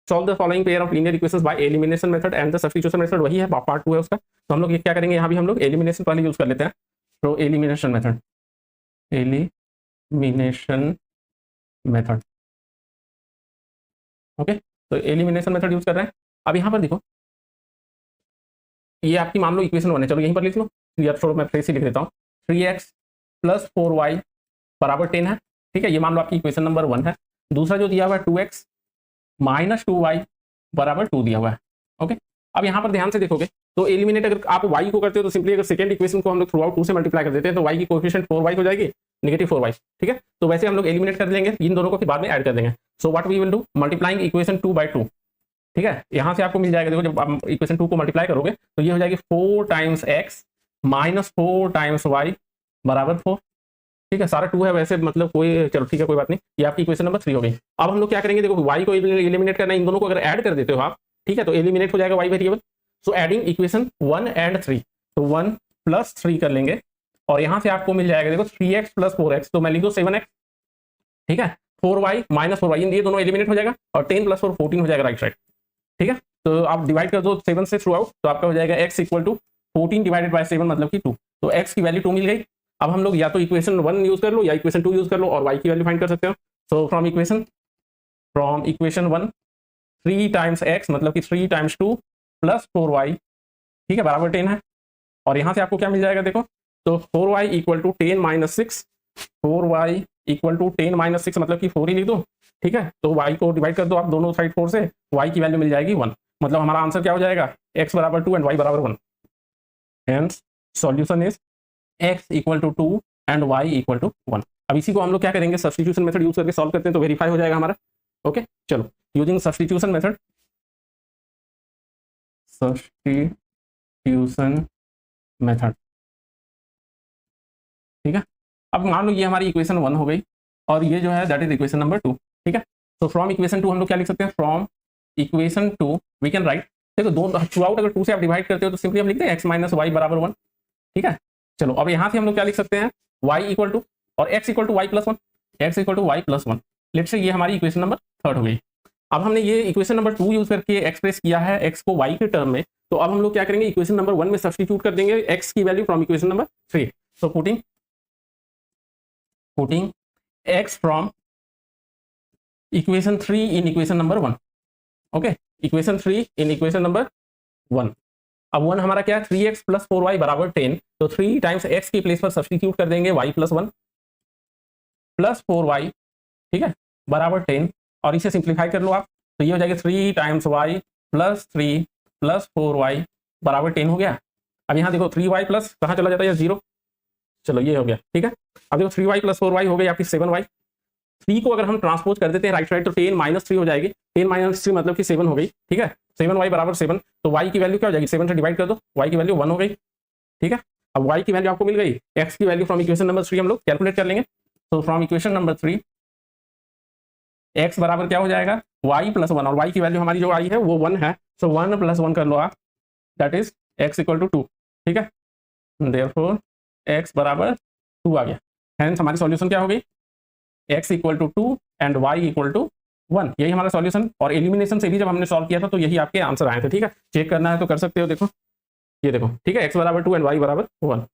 Solve the following pair of linear equations by elimination method and the substitution method, वही है part 2 है उसका। तो हम लोग ये क्या करेंगे, यहाँ भी हम लोग एलिमिनेशन पहले यूज कर लेते हैं। तो elimination method, elimination method, okay. तो एलिमिनेशन मेथड यूज कर रहे हैं। अब यहाँ पर देखो, ये आपकी मान लो इक्वेशन 1 है, चलो यहीं पर लिख लो, या छोड़ो मैं फिर से लिख देता हूँ। 3x + 4y बराबर 10 है, ठीक है, ये मान लो आपकी इक्वेशन नंबर 1 है। दूसरा जो दिया हुआ है 2x - 2y बराबर 2 दिया हुआ है, ओके। अब यहाँ पर ध्यान से देखोगे तो एलिमिनेट अगर आप y को करते हो तो सिंपली अगर सेकंड इक्वेशन को हम लोग थ्रू आउट 2 से मल्टीप्लाई कर देते हैं तो y की कोएफिशिएंट 4y हो जाएगी, -4y, ठीक है। तो वैसे हम लोग एलिमिनेट कर लेंगे, इन दोनों को फिर बाद में ऐड कर देंगे। So what we will do, multiplying equation 2 by 2, ठीक है। यहाँ से आपको मिल जाएगा, देखो जब आप इक्वेशन 2 को मल्टीप्लाई करोगे तो ये हो जाएगी 4 टाइम्स x - 4 टाइम्स y बराबर 4, ठीक है। सारा 2 है वैसे, मतलब कोई, चलो ठीक है कोई बात नहीं, ये आपकी इक्वेशन नंबर 3 हो गई। अब हम लोग क्या करेंगे, देखो y को एलिमिनेट करना है, इन दोनों को अगर ऐड कर देते हो आप, ठीक है, तो एलिमिनेट हो जाएगा y variable. So adding equation 1 and 3, तो 1 + 3 कर लेंगे और यहाँ से आपको मिल जाएगा देखो 3x + 4x, तो मैं लिख दो 7x, ठीक है। 4y - 4y, ये दोनों एलिमिनेट हो जाएगा और 10 + 4 14 हो जाएगा राइट साइड, ठीक है। तो आप डिवाइड कर दो 7 से थ्रू आउट, तो आपका हो जाएगा x = 14 डिवाइडेड बाय 7 मतलब कि 2, तो x की वैल्यू 2 मिल गई। अब हम लोग या तो इक्वेशन 1 यूज कर लो या इक्वेशन 2 यूज कर लो और y की वैल्यू फाइंड कर सकते हो। So from equation 1 3 times x मतलब कि 3 टाइम्स 2 + 4y, ठीक है, बराबर 10 है। और यहाँ से आपको क्या मिल जाएगा देखो, तो 4y = 10 - 6, 4y = 10 - 6 मतलब कि 4 ही लिख दो, ठीक है। तो y को डिवाइड कर दो आप दोनों साइड 4 से, y की वैल्यू मिल जाएगी 1, मतलब हमारा आंसर क्या हो जाएगा, x = 2 and y = 1। Hence solution is x = 2 and y = 1। अब इसी को हम लोग क्या करेंगे, सब्स्टिट्यूशन मेथड यूज करके सॉल्व करते हैं तो वेरीफाई हो जाएगा हमारा, ओके। चलो using substitution method, substitution method, ठीक है। अब मान लो ये हमारी इक्वेशन 1 हो गई और ये जो है दैट इज इक्वेशन नंबर 2, ठीक है। तो फ्रॉम इक्वेशन 2 हम लोग क्या लिख सकते हैं, from equation 2 we can write, देखो दोनों थ्रू आउट अगर 2 से आप डिवाइड करते हो तो सिंपली हम लिखते हैं x - y = 1, ठीक है। चलो अब यहाँ से हम लोग क्या लिख सकते हैं, y = और x = y + 1, x = y + 1, let's say ये हमारी इक्वेशन नंबर 3 हो गई। अब हमने ये इक्वेशन नंबर 2 यूज करके एक्सप्रेस किया है x को y के टर्म में, तो अब हम लोग क्या करेंगे, इक्वेशन नंबर 1 में सब्स्टिट्यूट कर देंगे x की value from equation number 3। So putting x from equation 3 in equation number 1, okay, equation 3 in equation number 1। अब 1 हमारा क्या है, 3x + 4y = 10, तो 3 टाइम्स x की प्लेस पर सब्स्टिट्यूट कर देंगे y + 1 + 4y, ठीक है, बराबर 10, और इसे सिंप्लीफाई कर लो आप, तो ये हो जाएगा 3 टाइम्स y + 3 + 4y बराबर 10 हो गया। अब यहाँ देखो 3y प्लस कहाँ चला जाता है, 0, चलो ये हो गया, ठीक है। अब देखो 3y + 4y हो गई आपकी 7y, 3 को अगर हम ट्रांसपोज कर देते हैं राइट साइड तो 10 - 3 हो जाएगी, 10 - 3 मतलब कि 7 हो गई, ठीक है। 7y = 7, तो y की वैल्यू क्या हो जाएगी, 7 से डिवाइड कर दो, y की वैल्यू 1 हो गई, ठीक है। अब y की वैल्यू आपको मिल गई, x की वैल्यू फ्रॉम इक्वेशन नंबर 3 हम लोग कैलकुलेट कर लेंगे। तो फ्रॉम इक्वेशन नंबर 3 x बराबर क्या हो जाएगा, y + 1, और y की वैल्यू हमारी जो आई है वो 1 है, सो 1 + 1 कर लो आप, दैट इज x = 2, ठीक है। देयरफॉर x = 2 आ गया। हेंस हमारी सॉल्यूशन क्या हो गई, x = 2 एंड y = 1, यही हमारा सॉल्यूशन। और एलिमिनेशन से भी जब हमने सॉल्व किया था तो यही आपके आंसर आए थे, ठीक है। चेक करना है तो कर सकते हो, देखो ये देखो, ठीक है, x = 2 एंड y = 1।